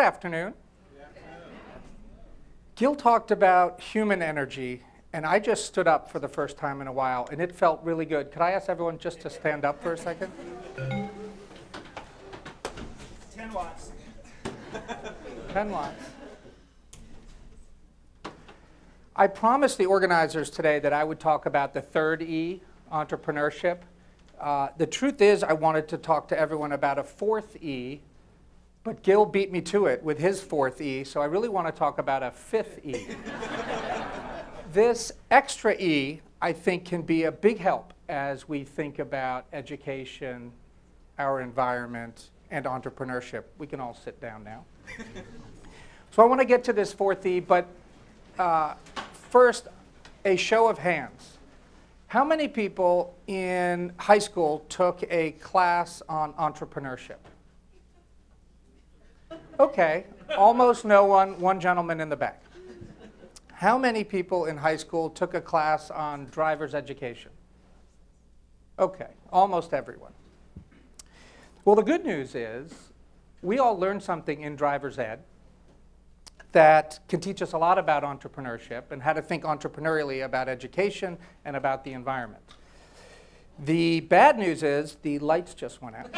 Good afternoon. Gil talked about human energy, and I just stood up for the first time in a while, and it felt really good. Could I ask everyone just to stand up for a second? 10 watts. 10 watts. I promised the organizers today that I would talk about the third E, entrepreneurship. The truth is I wanted to talk to everyone about a fourth E, but Gil beat me to it with his fourth E, so I really want to talk about a fifth E. This extra E, I think, can be a big help as we think about education, our environment, and entrepreneurship. We can all sit down now. So I want to get to this fourth E, but first, a show of hands. How many people in high school took a class on entrepreneurship? Okay, almost no one, one gentleman in the back. How many people in high school took a class on driver's education? Okay, almost everyone. Well, the good news is we all learned something in driver's ed that can teach us a lot about entrepreneurship and how to think entrepreneurially about education and about the environment. The bad news is the lights just went out.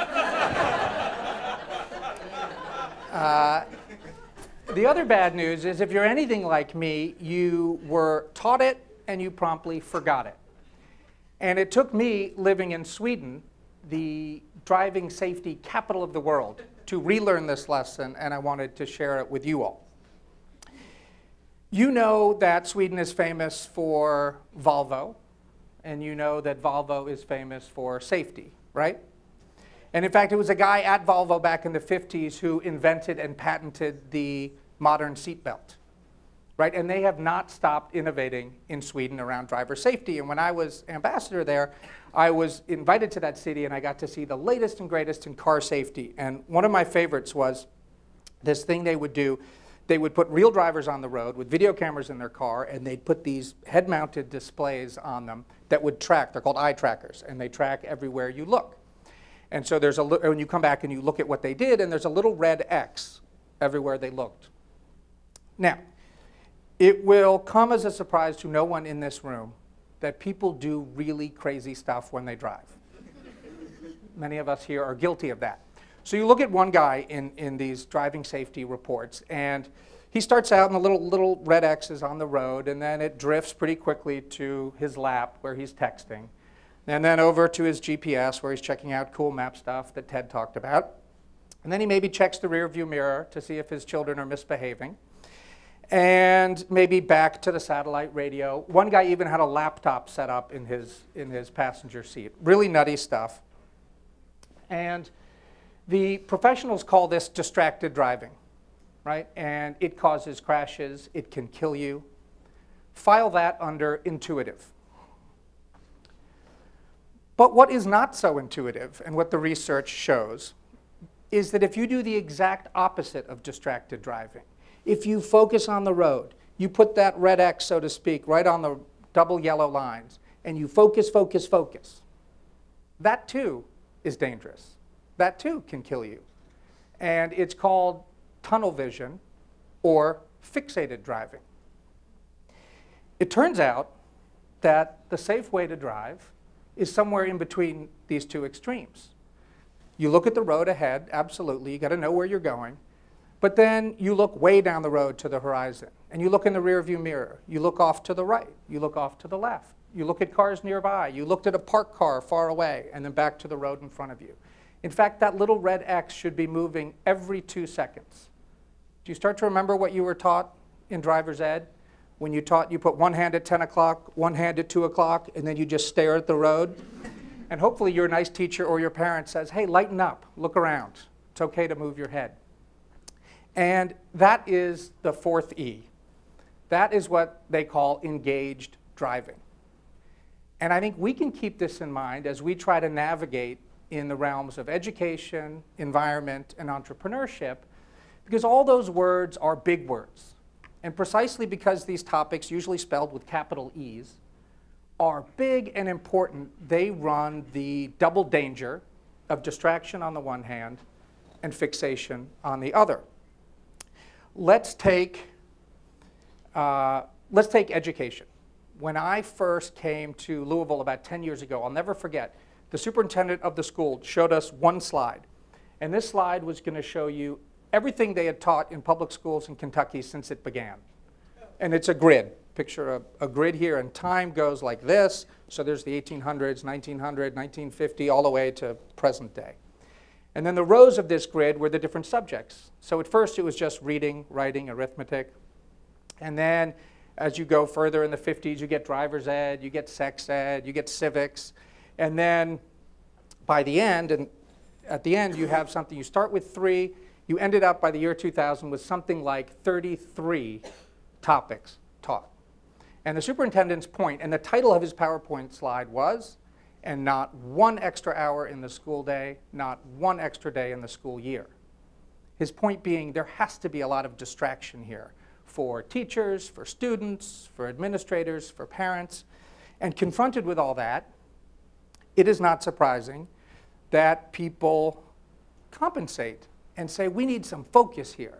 The other bad news is if you're anything like me, you were taught it and you promptly forgot it. And it took me living in Sweden, the driving safety capital of the world, to relearn this lesson, and I wanted to share it with you all. You know that Sweden is famous for Volvo, and you know that Volvo is famous for safety, right? And in fact, it was a guy at Volvo back in the 50s who invented and patented the modern seatbelt, right? And they have not stopped innovating in Sweden around driver safety. And when I was ambassador there, I was invited to that city, and I got to see the latest and greatest in car safety. And one of my favorites was this thing they would do. They would put real drivers on the road with video cameras in their car, and they'd put these head-mounted displays on them that would track. They're called eye trackers, and they track everywhere you look. And so there's when you come back and you look at what they did, and there's a little red X everywhere they looked. Now, it will come as a surprise to no one in this room that people do really crazy stuff when they drive. Many of us here are guilty of that. So you look at one guy in these driving safety reports, and he starts out and the little red X is on the road, and then it drifts pretty quickly to his lap where he's texting, and then over to his GPS where he's checking out cool map stuff that Ted talked about. And then he maybe checks the rear view mirror to see if his children are misbehaving, and maybe back to the satellite radio. One guy even had a laptop set up in his passenger seat. Really nutty stuff. And the professionals call this distracted driving, right? And it causes crashes. It can kill you. File that under intuitive. But what is not so intuitive, and what the research shows, is that if you do the exact opposite of distracted driving, if you focus on the road, you put that red X, so to speak, right on the double yellow lines, and you focus, focus, focus, that too is dangerous. That too can kill you. And it's called tunnel vision or fixated driving. It turns out that the safe way to drive is somewhere in between these two extremes. You look at the road ahead, absolutely, you got to know where you're going, but then you look way down the road to the horizon, and you look in the rear view mirror, you look off to the right, you look off to the left, you look at cars nearby, you looked at a parked car far away, and then back to the road in front of you. In fact, that little red X should be moving every 2 seconds. Do you start to remember what you were taught in driver's ed? When you put one hand at 10 o'clock, one hand at 2 o'clock, and then you just stare at the road? And hopefully your nice teacher or your parent says, hey, lighten up, look around. It's okay to move your head. And that is the fourth E. That is what they call engaged driving. And I think we can keep this in mind as we try to navigate in the realms of education, environment, and entrepreneurship, because all those words are big words. And precisely because these topics, usually spelled with capital E's, are big and important, they run the double danger of distraction on the one hand and fixation on the other. let's take education. When I first came to Louisville about 10 years ago, I'll never forget, the superintendent of the school showed us one slide. And this slide was going to show you everything they had taught in public schools in Kentucky since it began. And it's a grid. Picture a grid here, and time goes like this. So there's the 1800s, 1900, 1950, all the way to present day. And then the rows of this grid were the different subjects. So at first it was just reading, writing, arithmetic. And then as you go further in the 50s, you get driver's ed, you get sex ed, you get civics. And then by the end, and at the end you have something, you start with 3, you ended up by the year 2000 with something like 33 topics taught. And the superintendent's point, and the title of his PowerPoint slide was, and not one extra hour in the school day, not one extra day in the school year. His point being, there has to be a lot of distraction here for teachers, for students, for administrators, for parents. And confronted with all that, it is not surprising that people compensate and say, we need some focus here.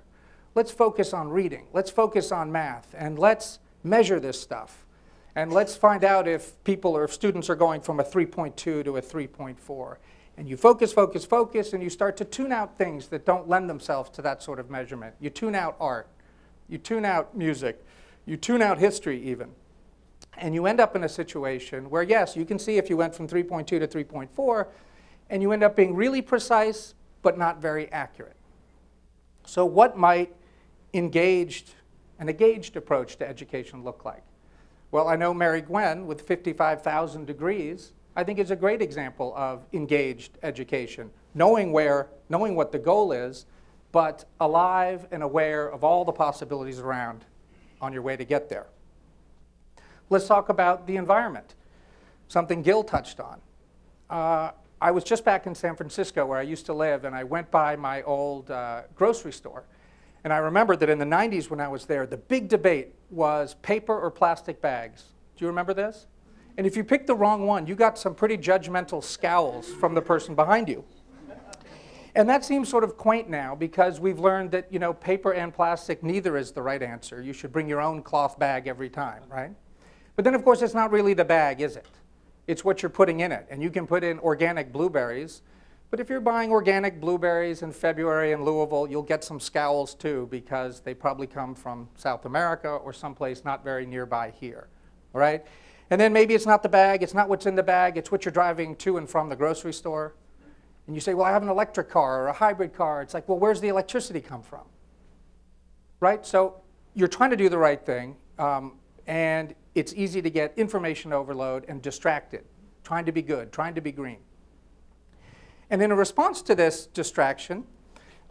Let's focus on reading. Let's focus on math. And let's measure this stuff. And let's find out if people or if students are going from a 3.2 to a 3.4. And you focus, focus, focus, and you start to tune out things that don't lend themselves to that sort of measurement. You tune out art. You tune out music. You tune out history even. And you end up in a situation where, yes, you can see if you went from 3.2 to 3.4, and you end up being really precise, but not very accurate. So what might an engaged approach to education look like? Well, I know Mary Gwen, with 55,000 degrees, I think is a great example of engaged education, knowing what the goal is, but alive and aware of all the possibilities around on your way to get there. Let's talk about the environment, something Gil touched on. I was just back in San Francisco where I used to live, and I went by my old grocery store. And I remember that in the 90s when I was there, the big debate was paper or plastic bags. Do you remember this? And if you picked the wrong one, you got some pretty judgmental scowls from the person behind you. And that seems sort of quaint now because we've learned that, you know, paper and plastic, neither is the right answer. You should bring your own cloth bag every time, right? But then, of course, it's not really the bag, is it? It's what you're putting in it. And you can put in organic blueberries. But if you're buying organic blueberries in February in Louisville, you'll get some scowls too because they probably come from South America or someplace not very nearby here, all right? And then maybe it's not the bag, it's not what's in the bag, it's what you're driving to and from the grocery store. And you say, well, I have an electric car or a hybrid car. It's like, well, where's the electricity come from? Right? So you're trying to do the right thing, and it's easy to get information overload and distracted, trying to be good, trying to be green. And in a response to this distraction,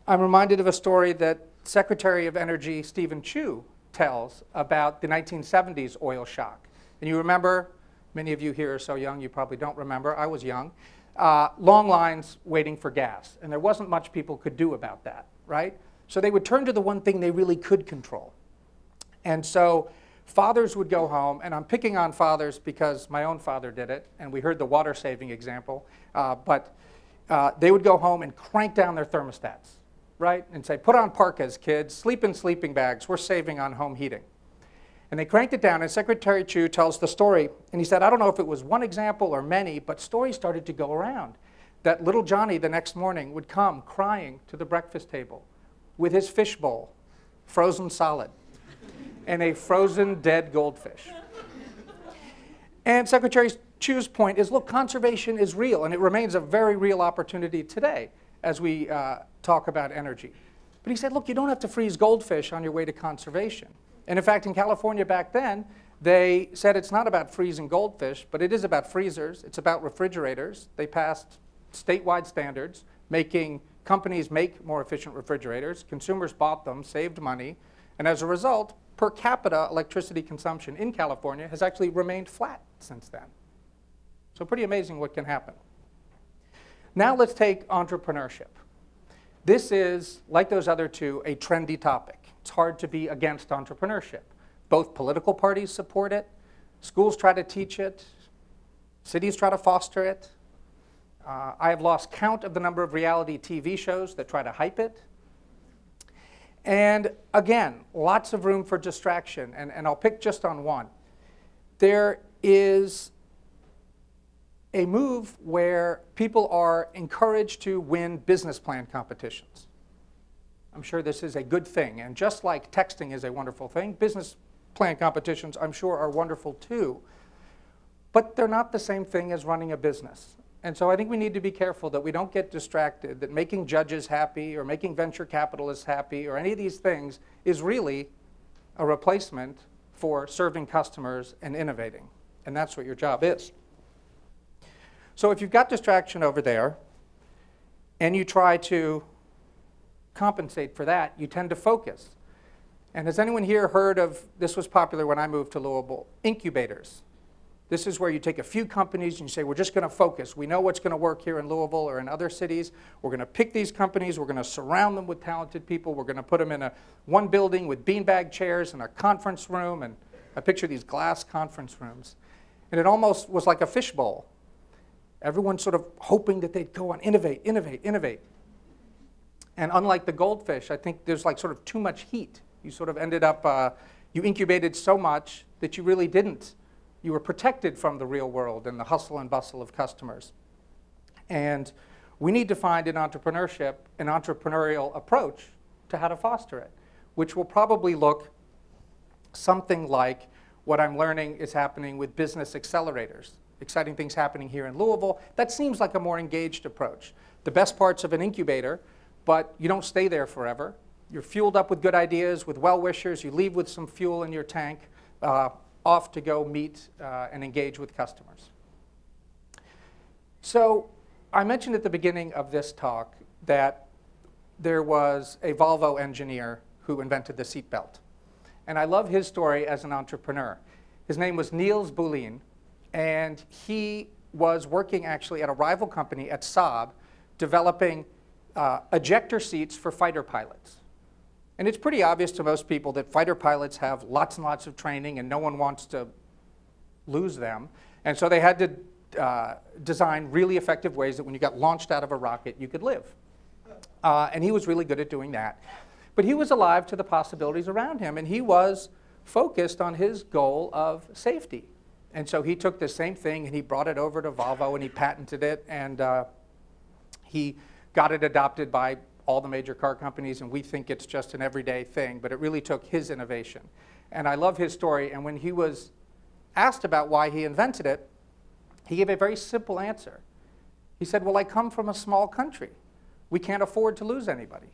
I'm reminded of a story that Secretary of Energy Stephen Chu tells about the 1970s oil shock. And you remember, many of you here are so young, you probably don't remember. I was young. Long lines waiting for gas. And there wasn't much people could do about that, right? So they would turn to the one thing they really could control. And so fathers would go home, and I'm picking on fathers because my own father did it, and we heard the water-saving example, but they would go home and crank down their thermostats, right? And say, put on parkas, kids, sleep in sleeping bags, we're saving on home heating. And they cranked it down, and Secretary Chu tells the story, and he said, I don't know if it was one example or many, but stories started to go around that little Johnny the next morning would come crying to the breakfast table with his fishbowl, frozen solid, and a frozen dead goldfish. And Secretary Chu's point is, look, conservation is real, and it remains a very real opportunity today as we talk about energy. But he said, look, you don't have to freeze goldfish on your way to conservation. And in fact, in California back then, they said it's not about freezing goldfish, but it is about freezers. It's about refrigerators. They passed statewide standards, making companies make more efficient refrigerators. Consumers bought them, saved money, and as a result, per capita electricity consumption in California has actually remained flat since then. So pretty amazing what can happen. Now let's take entrepreneurship. This is, like those other two, a trendy topic. It's hard to be against entrepreneurship. Both political parties support it, schools try to teach it, cities try to foster it. I have lost count of the number of reality TV shows that try to hype it. And again, lots of room for distraction, and I'll pick just on one. There is a move where people are encouraged to win business plan competitions. I'm sure this is a good thing, and just like texting is a wonderful thing, business plan competitions, I'm sure, are wonderful too. But they're not the same thing as running a business. And so I think we need to be careful that we don't get distracted, that making judges happy or making venture capitalists happy or any of these things is really a replacement for serving customers and innovating. And that's what your job is. So if you've got distraction over there and you try to compensate for that, you tend to focus. And has anyone here heard of, this was popular when I moved to Louisville, incubators? This is where you take a few companies and you say, we're just going to focus. We know what's going to work here in Louisville or in other cities. We're going to pick these companies. We're going to surround them with talented people. We're going to put them in one building with beanbag chairs and a conference room. And I picture these glass conference rooms. And it almost was like a fishbowl. Everyone sort of hoping that they'd go on, innovate, innovate, innovate. And unlike the goldfish, I think there's like sort of too much heat. You sort of ended up, you incubated so much that you really didn't. You were protected from the real world and the hustle and bustle of customers. And we need to find in entrepreneurship an entrepreneurial approach to how to foster it, which will probably look something like what I'm learning is happening with business accelerators. Exciting things happening here in Louisville. That seems like a more engaged approach. The best parts of an incubator, but you don't stay there forever. You're fueled up with good ideas, with well-wishers. You leave with some fuel in your tank, off to go meet and engage with customers. So I mentioned at the beginning of this talk that there was a Volvo engineer who invented the seatbelt. And I love his story as an entrepreneur. His name was Niels Boulin, and he was working actually at a rival company at Saab, developing ejector seats for fighter pilots. And it's pretty obvious to most people that fighter pilots have lots and lots of training and no one wants to lose them. And so they had to design really effective ways that when you got launched out of a rocket, you could live. And he was really good at doing that. But he was alive to the possibilities around him, and he was focused on his goal of safety. And so he took the same thing and he brought it over to Volvo and he patented it, and he got it adopted by all the major car companies, and we think it's just an everyday thing, but it really took his innovation. And I love his story, and when he was asked about why he invented it, he gave a very simple answer. He said, well, I come from a small country. We can't afford to lose anybody.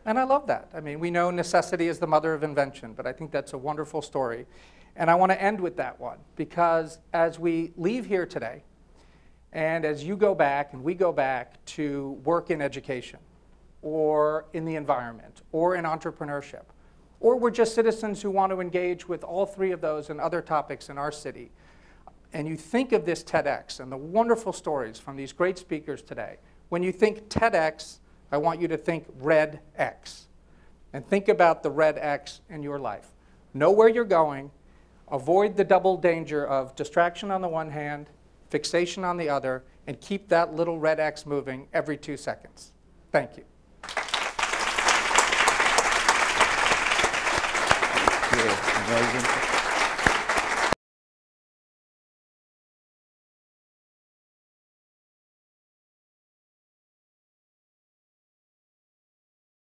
And I love that. I mean, we know necessity is the mother of invention, but I think that's a wonderful story. And I want to end with that one, because as we leave here today, and as you go back and we go back to work in education, or in the environment, or in entrepreneurship, or we're just citizens who want to engage with all three of those and other topics in our city, and you think of this TEDx and the wonderful stories from these great speakers today, when you think TEDx, I want you to think red X. And think about the red X in your life. Know where you're going. Avoid the double danger of distraction on the one hand, fixation on the other, and keep that little red X moving every 2 seconds. Thank you. Thank you.